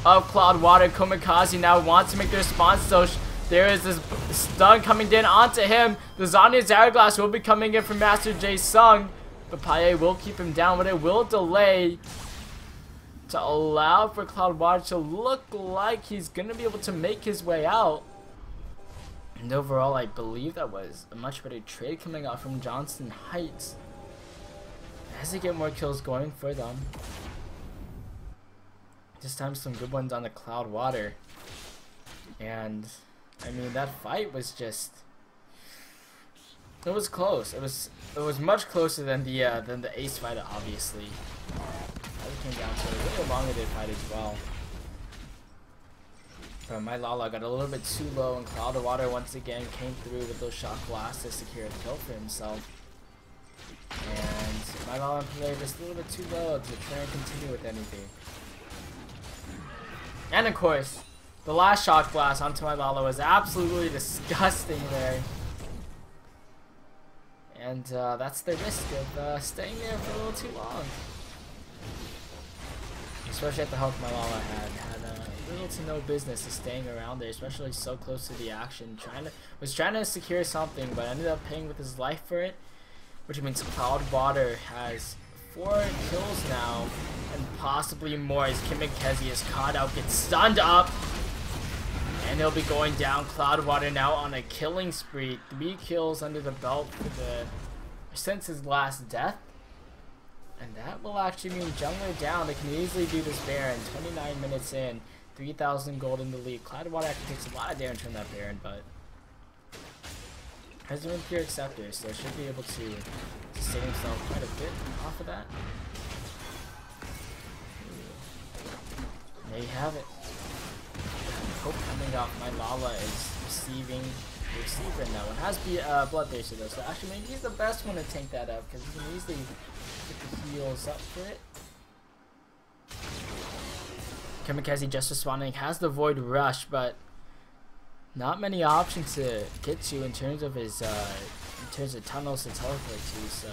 of Cloud Water. Komikaze now wants to make the response, so there is this stun coming in onto him. The Zania Zaraglass will be coming in from Master J Sung, but Paye will keep him down, but it will delay to allow for Cloud Water to look like he's going to be able to make his way out. And overall, I believe that was a much better trade coming out from Johnston Heights as they get more kills going for them. This time some good ones on the Cloud Water. And I mean, that fight was just, it was close. It was much closer than the Ace fight, obviously. That came down to a really elongated fight as well. But my Lala got a little bit too low, and Cloud Water once again came through with those Shock Blasts to secure a kill for himself. And my Lala played just a little bit too low to try and continue with anything. And of course, the last Shock Blast onto my Lala was absolutely disgusting there. And that's the risk of staying there for a little too long. especially at the health my Lala had little to no business of staying around there, especially so close to the action. Was trying to secure something, but ended up paying with his life for it, which means Cloudwater has 4 kills now, and possibly more as Kimikezi is caught out, gets stunned up, and he'll be going down. Cloudwater now on a killing spree, 3 kills under the belt since his last death. And that will actually mean Jungler down. They can easily do this Baron. 29 minutes in, 3,000 gold in the lead. Cloudwater actually takes a lot of damage from that Baron, but has an pure acceptor, so should be able to sustain himself quite a bit off of that. There you have it. Hope coming off my Lala is receiving the receiver in that one. Has to be Bloodthirster though, so actually maybe he's the best one to tank that up because he can easily get the heals up for it. Kamikaze just responding, has the Void Rush, but not many options to get to in terms of his tunnels to teleport to, so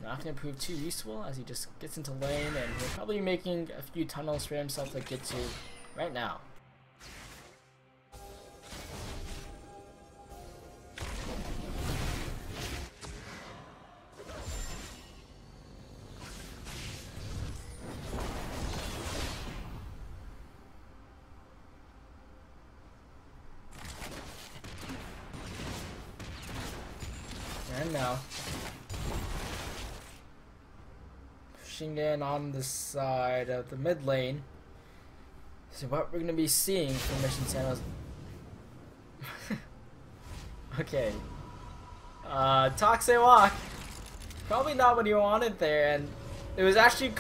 not gonna prove too useful as he just gets into lane, and he'll probably be making a few tunnels for himself to get to right now. And now, pushing in on the side of the mid lane. So what we're going to be seeing from Mission Santos. Okay. Toxic Walk. Probably not what you wanted there, and it was actually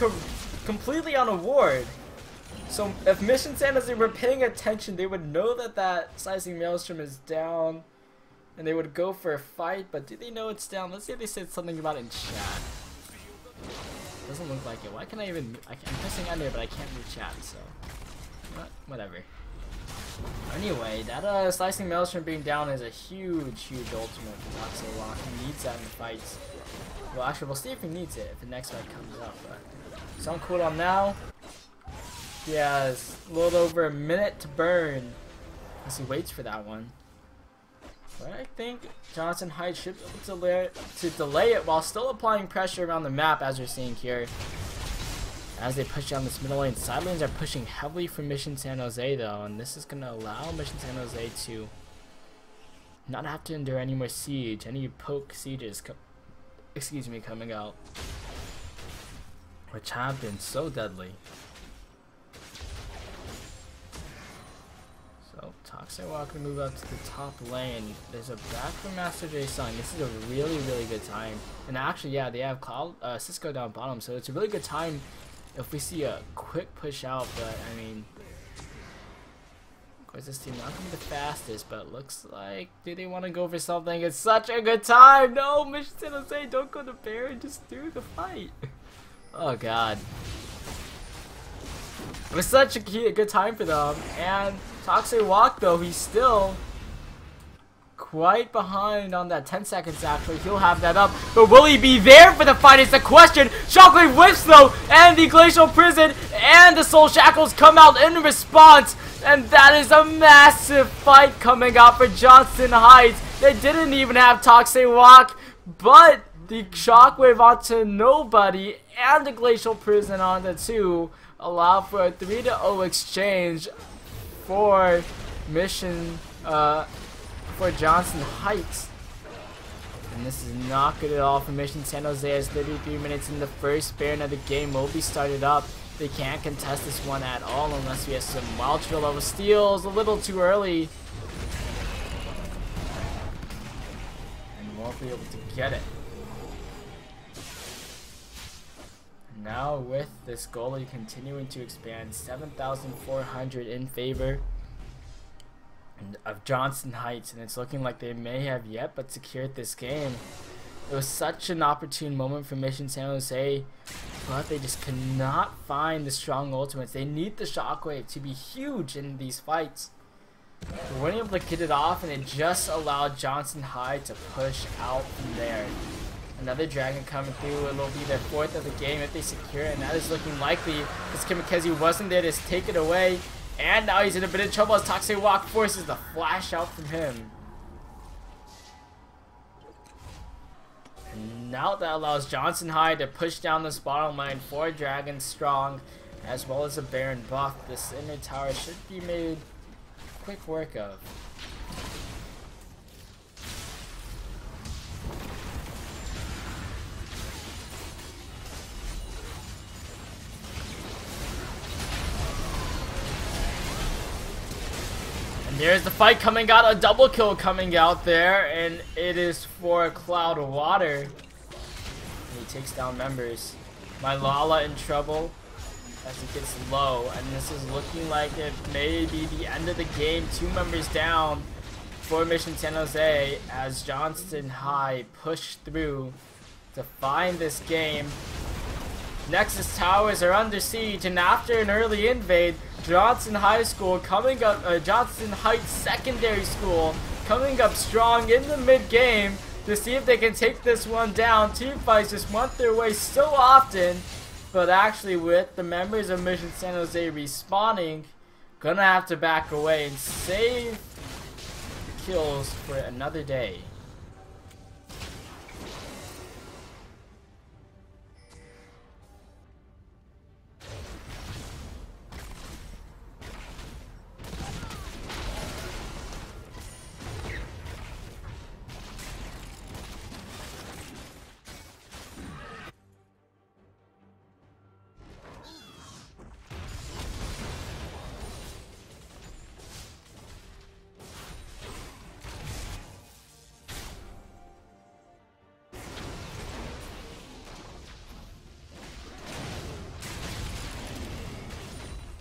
completely on a ward. So if Mission Santos were paying attention, they would know that that Slicing Maelstrom is down. And they would go for a fight, but do they know it's down? Let's see if they said something about it in chat. Doesn't look like it. Why can I even... I'm pressing enter, but I can't read chat, so... Whatever. Anyway, that Slicing Maelstrom being down is a huge, huge ultimate for Toxic Walk. He needs that in the fights. Well, actually, we'll see if he needs it, if the next fight comes up. But it's on cooldown now. He has a little over a minute to burn as he waits for that one. But I think Johnston Heights should be able to delay it while still applying pressure around the map, as we're seeing here. As they push down this middle lane, side lanes are pushing heavily for Mission San Jose though, and this is going to allow Mission San Jose to not have to endure any more siege, any poke sieges coming out, which have been so deadly. So Toxic Walk can move up to the top lane. There's a back from Master J Sung. This is a really, really good time. And actually, yeah, they have Cisco down bottom, so it's a really good time if we see a quick push out. But I mean, of course, this team not gonna be the fastest, but it looks like, do they want to go for something? It's such a good time. No, Mission San Jose, don't go to Baron, just do the fight. Oh God. It was such a good time for them, and Toxic Walk though, he's still quite behind on that 10 seconds actually. He'll have that up, but will he be there for the fight is the question. Shockwave whips though, and the Glacial Prison and the Soul Shackles come out in response, and that is a massive fight coming out for Johnston Heights. They didn't even have Toxic Walk, but the Shockwave onto nobody and the Glacial Prison onto 2 allow for a 3-0 exchange for Mission for Johnston Heights. And this is not good at all for Mission San Jose as 33 minutes in the first Baron of the game will be started up. They can't contest this one at all unless we have some wild trail level steals a little too early. And won't be able to get it. Now with this goalie continuing to expand, 7,400 in favor of Johnston Heights, and it's looking like they may have yet but secured this game. It was such an opportune moment for Mission San Jose, but they just cannot find the strong ultimates. They need the Shockwave to be huge in these fights. They weren't able to get it off, and it just allowed Johnston Heights to push out from there. Another dragon coming through. It'll be their 4th of the game if they secure it, and that is looking likely because Kamikaze wasn't there to take it away. And now he's in a bit of trouble as Toxic Walk forces the flash out from him. And now that allows Johnston High to push down this bottom lane for Dragon Strong, as well as a Baron buff. This inner tower should be made quick work of. There's the fight coming out, a double kill coming out there, and it is for Cloud Water. And he takes down members. My Lala in trouble as it gets low, and this is looking like it may be the end of the game. 2 members down for Mission San Jose as Johnston High push through to find this game. Nexus towers are under siege, and after an early invade, Johnston High School coming up, Johnston Heights Secondary School coming up strong in the mid game to see if they can take this one down. Team fights just want their way so often, but actually with the members of Mission San Jose respawning, gonna have to back away and save the kills for another day.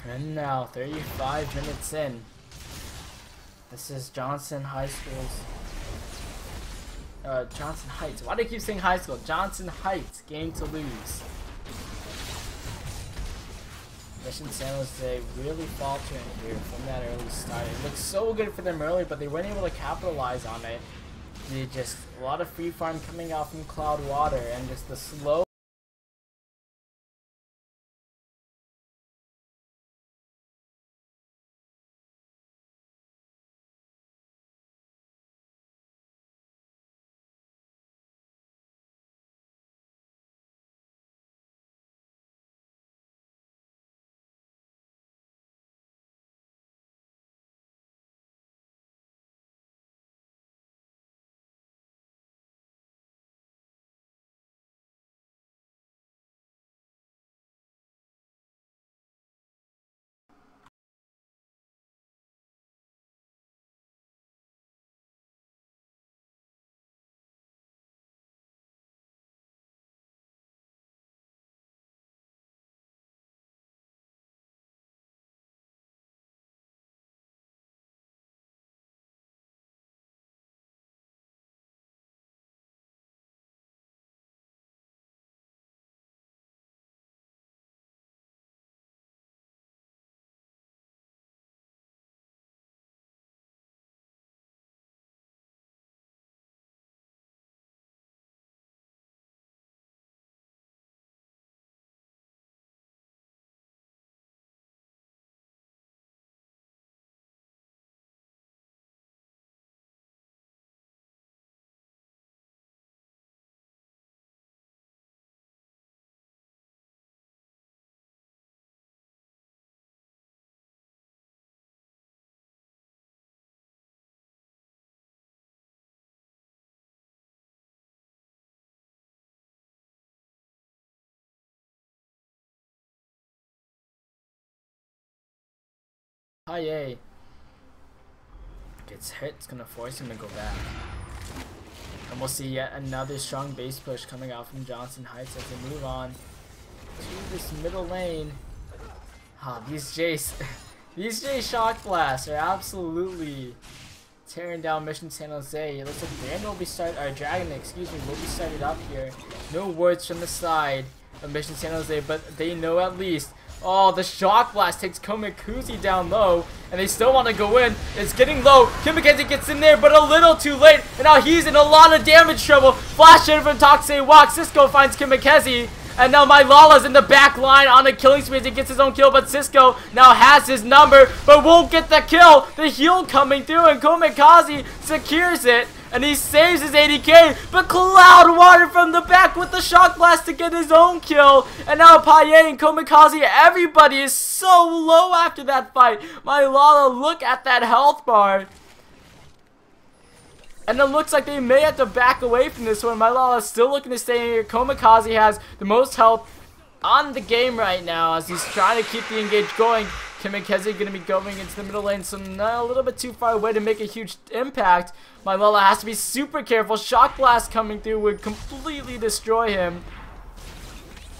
And now, 35 minutes in, this is Johnston High School's, Johnston Heights. Why do I keep saying high school? Johnston Heights, game to lose. Mission San Jose really faltering here from that early start. It looked so good for them earlier, but they weren't able to capitalize on it. They just, a lot of free farm coming out from Cloud Water, and just the slow Yay. Gets hit, it's gonna force him to go back. And we'll see yet another strong base push coming out from Johnston Heights as they move on to this middle lane. These J Shock Blasts are absolutely tearing down Mission San Jose. It looks like Dragon will be started up here. No words from the side of Mission San Jose, but they know at least Oh, the Shock Blast takes Komikuzi down low, and they still want to go in. It's getting low. Kimikaze gets in there, but a little too late, and now he's in a lot of damage trouble. Flash in from Toxic Walk. Cisco finds Kimikaze, and now my Lala's in the back line on a killing spree as he gets his own kill, but Cisco now has his number, but won't get the kill. The heal coming through, and Komikaze secures it. And he saves his 80k, but Cloud Water from the back with the Shock Blast to get his own kill. And now Paye and Komikaze, everybody is so low after that fight. My Lala, look at that health bar. And it looks like they may have to back away from this one. My Lala's still looking to stay in here. Komikaze has the most health on the game right now as he's trying to keep the engage going. Kimikaze going to be going into the middle lane, so not a little bit too far away to make a huge impact. My Lola has to be super careful. Shock Blast coming through would completely destroy him.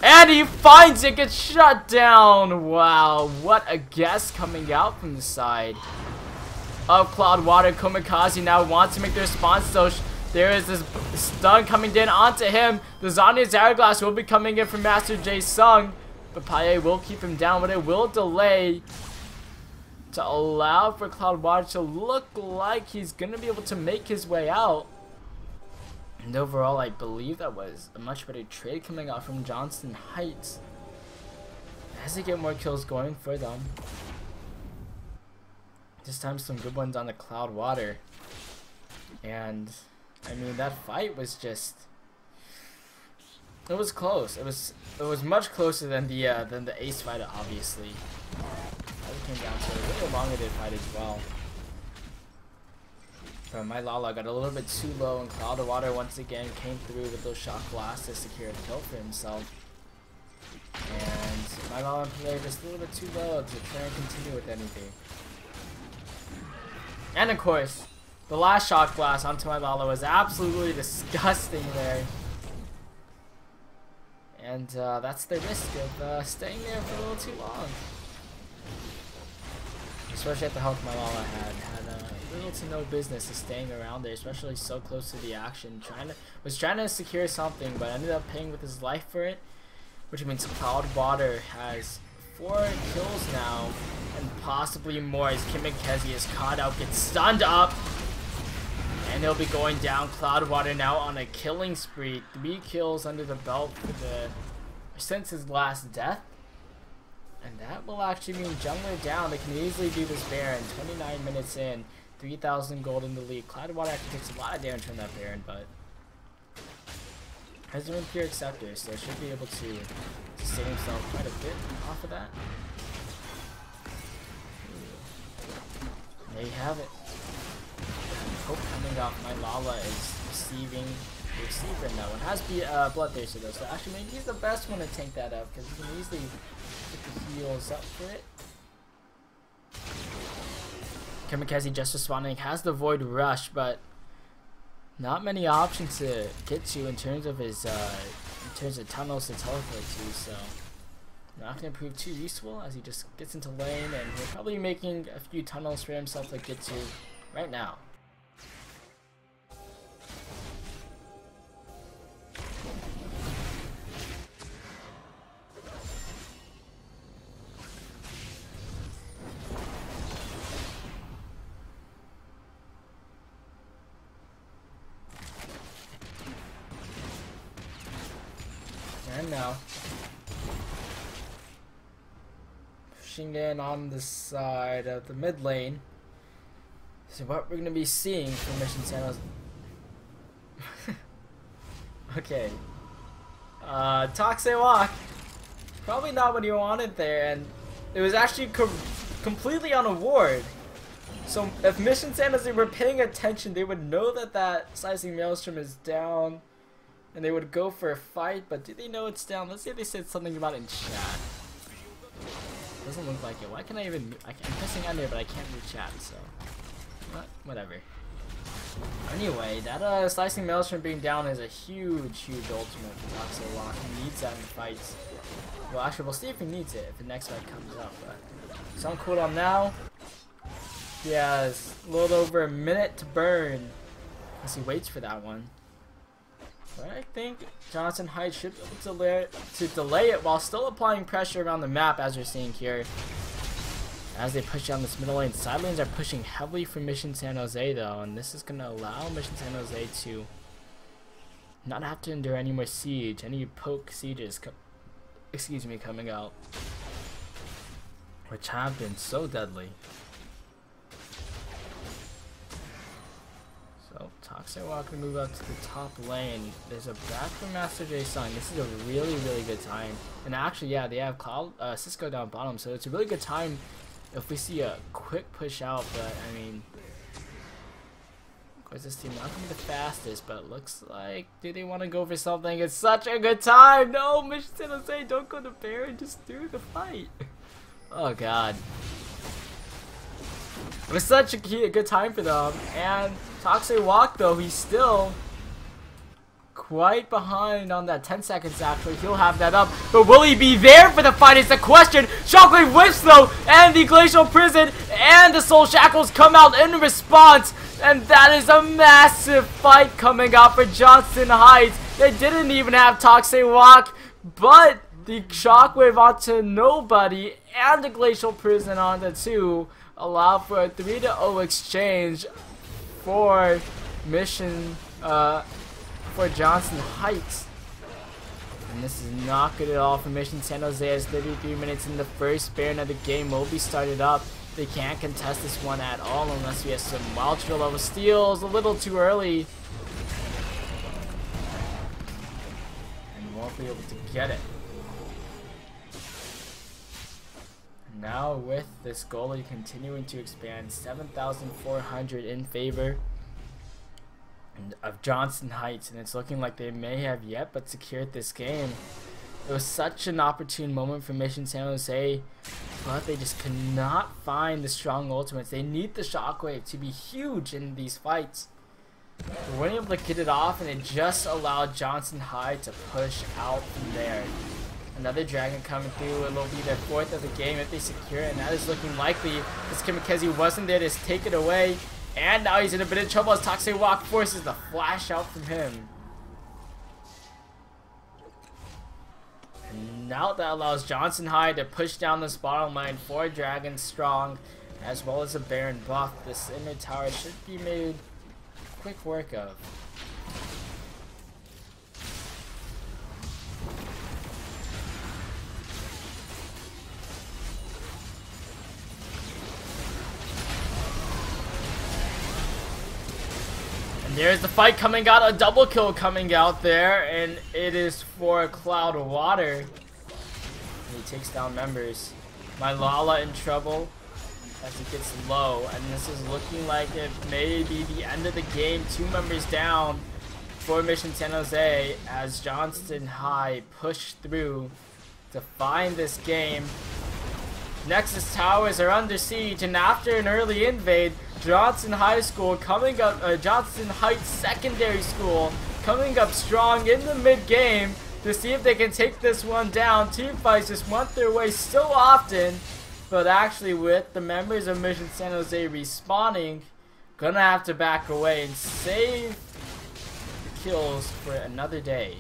And he finds it, gets shut down. Wow, what a guess coming out from the side of Cloud Water. Komikaze now wants to make the response, so there is this stun coming in onto him. The Zanya's Hourglass will be coming in from Master J Sung, but Paye will keep him down, but it will delay to allow for Cloud Water to look like he's going to be able to make his way out. And overall, I believe that was a much better trade coming out from Johnston Heights as they get more kills going for them. This time some good ones on the Cloud Water. And I mean, that fight was just, it was close. It was much closer than the Ace fight, obviously. It came down to a really elongated fight as well. But my Lala got a little bit too low, and Cloud Water once again came through with those Shock Blasts to secure a kill for himself. And my Lala played just a little bit too low to try and continue with anything. And of course, the last Shock Blast onto my Lala was absolutely disgusting there. And that's the risk of staying there for a little too long. Especially at the health my Lala had little to no business of staying around there, especially so close to the action. Was trying to secure something, but ended up paying with his life for it, which means Cloud Water has 4 kills now, and possibly more as Kimikaze is caught out, gets stunned up, and he'll be going down. Cloud Water now on a killing spree, 3 kills under the belt since his last death. And that will actually mean Jungler down. They can easily do this Baron. 29 minutes in, 3,000 gold in the lead. Cloud Water actually takes a lot of damage from that Baron, but has an pure acceptor, so should be able to sustain himself quite a bit off of that. There you have it. Hope coming off my Lala is receiving the receiver in that one. Has be Bloodthirster though, so actually maybe he's the best one to tank that up because he can easily get the heals up for it. Kimikaze just responding, has the Void Rush, but not many options to get to in terms of his tunnels to teleport to, so not gonna prove too useful as he just gets into lane, and he'll probably be making a few tunnels for himself to get to right now. And now, pushing in on the side of the mid lane. So what we're going to be seeing from Mission Santa's... Okay. Toxic Walk. Probably not what you wanted there, and it was actually completely on a ward. So if Mission Santas were paying attention, they would know that that Slicing Maelstrom is down. And they would go for a fight, but do they know it's down? Let's see if they said something about it in chat. Doesn't look like it. Why can I even... I'm pressing on there, but I can't read chat, so... Whatever. Anyway, that Slicing Maelstrom being down is a huge, huge ultimate for Toxic Walk. He needs that in fights. Well, actually, we'll see if he needs it if the next fight comes up, but... It's on cooldown now. He has a little over a minute to burn as he waits for that one. But I think Johnston Heights should be able to delay it while still applying pressure around the map, as you're seeing here. As they push down this middle lane, side lanes are pushing heavily for Mission San Jose though, and this is going to allow Mission San Jose to not have to endure any more siege, any poke sieges coming out, which have been so deadly. So Toxic Walk can move up to the top lane. There's a back from Master J Sung. This is a really good time, and actually yeah, they have Cloud Cisco down bottom, so it's a really good time if we see a quick push out. But I mean, of course this team not gonna be the fastest, but it looks like, do they want to go for something? It's such a good time. No, Mission San Jose, don't go to Baron, just do the fight. Oh god, it was such a good time for them. And Toxic Walk though, he's still quite behind on that 10 seconds. Actually, he'll have that up, but will he be there for the fight is the question. Shockwave whips though, and the Glacial Prison and the Soul Shackles come out in response, and that is a massive fight coming out for Johnston Heights. They didn't even have Toxic Walk, but the Shockwave onto nobody and the Glacial Prison onto 2 allow for a 3-0 exchange for Mission for Johnston Heights. And this is not good at all for Mission San Jose, as 33 minutes in the first Baron of the game will be started up. They can't contest this one at all unless we have some wild chill level steals a little too early, and won't be able to get it. Now with this goalie continuing to expand, 7,400 in favor of Johnston Heights, and it's looking like they may have yet but secured this game. It was such an opportune moment for Mission San Jose, but they just could not find the strong ultimates. They need the Shockwave to be huge in these fights. They weren't able to get it off, and it just allowed Johnston Heights to push out from there. Another dragon coming through. It'll be their 4th of the game if they secure it, and that is looking likely. This Kimikaze wasn't there to take it away, and now he's in a bit of trouble as Toxic Walk forces the flash out from him. And now that allows Johnston High to push down this bottom line. 4 dragons strong, as well as a Baron buff. This inner tower should be made quick work of. There's the fight coming out, a double kill coming out there, and it is for Cloud Water. He takes down members. My Lala in trouble as it gets low, and this is looking like it may be the end of the game. 2 members down for Mission San Jose as Johnston High push through to find this game. Nexus Towers are under siege, and after an early invade, Johnston High School coming up, Johnston Heights Secondary School coming up strong in the mid game to see if they can take this one down. Team fights just went their way so often, but actually with the members of Mission San Jose respawning, gonna have to back away and save the kills for another day.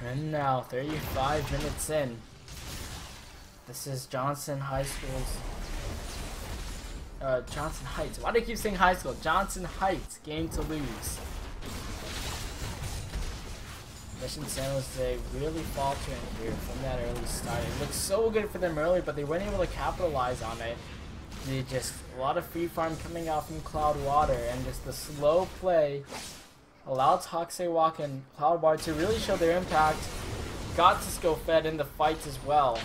And now, 35 minutes in, this is Johnston High School's, Johnston Heights. Why do I keep saying high school? Johnston Heights, game to lose. Mission San Jose really faltering here from that early start. It looked so good for them early, but they weren't able to capitalize on it. They just, a lot of free farm coming out from Cloud Water, and just the slow play allowed Toxic Walk and Cloud Water to really show their impact. Got Cisco fed in the fights as well.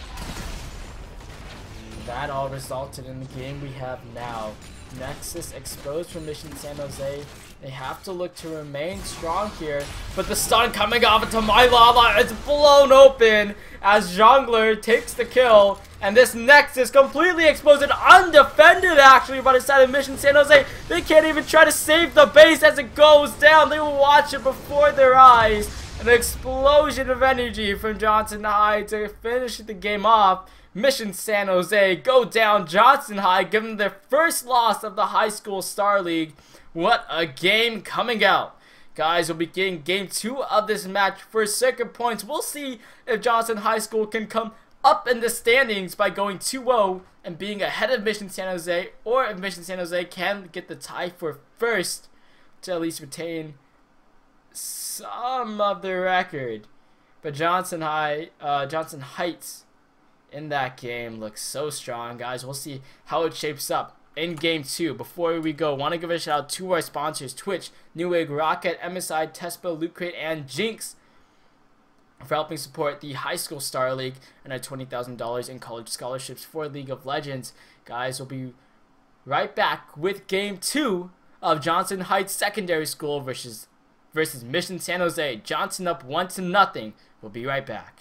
That all resulted in the game we have now. Nexus exposed for Mission San Jose. They have to look to remain strong here. But the stun coming off into My Lava, it's blown open as Jungler takes the kill. And this Nexus completely exposed and undefended actually by the side of Mission San Jose. They can't even try to save the base as it goes down. They will watch it before their eyes. An explosion of energy from Johnston High to finish the game off. Mission San Jose go down. Johnston High give them their first loss of the High School Star League. What a game coming out. Guys, we'll be getting game 2 of this match for second points. We'll see if Johnston High School can come up in the standings by going 2-0 and being ahead of Mission San Jose, or if Mission San Jose can get the tie for first to at least retain some of the record. But Johnston Heights in that game looks so strong, guys. We'll see how it shapes up in game 2. Before we go, want to give a shout out to our sponsors: Twitch, Newegg, Rocket, MSI, Tespo, Loot Crate, and Jinx, for helping support the High School Star League and our $20,000 in college scholarships for League of Legends. Guys, we'll be right back with game 2 of Johnston Heights Secondary School versus Mission San Jose. Johnston up 1-0. We'll be right back.